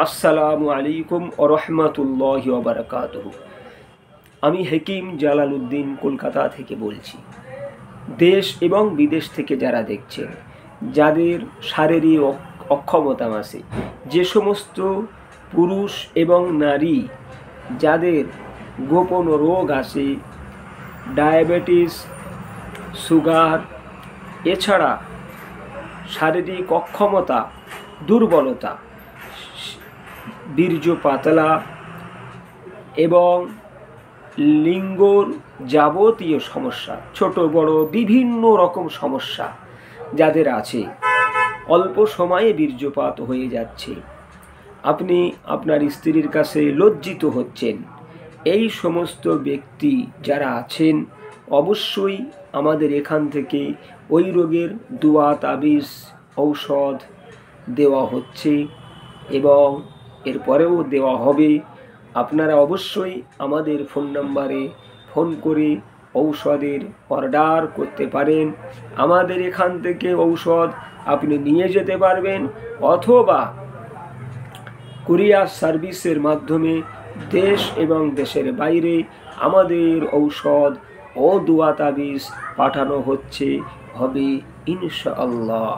আসসালামু আলাইকুম ওয়া রাহমাতুল্লাহি ওয়া বারাকাতুহু। আমি হাকিম জালালউদ্দিন কলকাতা থেকে বলছি। দেশ এবং বিদেশ থেকে যারা দেখছেন, যাদের শারীরিক অক্ষমতা আছে, যে সমস্ত পুরুষ এবং নারী যাদের গোপন রোগ আছে, ডায়াবেটিস, সুগার, এছাড়া শারীরিক অক্ষমতা, দুর্বলতা, বীর্য পাতলা এবং লিঙ্গর যাবতীয় সমস্যা, ছোট বড় বিভিন্ন রকম সমস্যা যাদের আছে, অল্প সময়ে বীর্যপাত হয়ে যাচ্ছে, আপনি আপনার স্ত্রীর কাছে লজ্জিত হচ্ছেন, এই সমস্ত ব্যক্তি যারা আছেন অবশ্যই আমাদের এখান থেকে ওই রোগের দোয়া তাবিজ ঔষধ দেওয়া হচ্ছে এবং এরপরেও দেওয়া হবে। আপনারা অবশ্যই আমাদের ফোন নাম্বারে ফোন করে ঔষধের অর্ডার করতে পারেন। আমাদের এখান থেকে ঔষধ আপনি নিয়ে যেতে পারবেন অথবা কুরিয়ার সার্ভিসের মাধ্যমে দেশ এবং দেশের বাইরে আমাদের ঔষধ ও দোয়া তাবিজ পাঠানো হবে ইনশাআল্লাহ।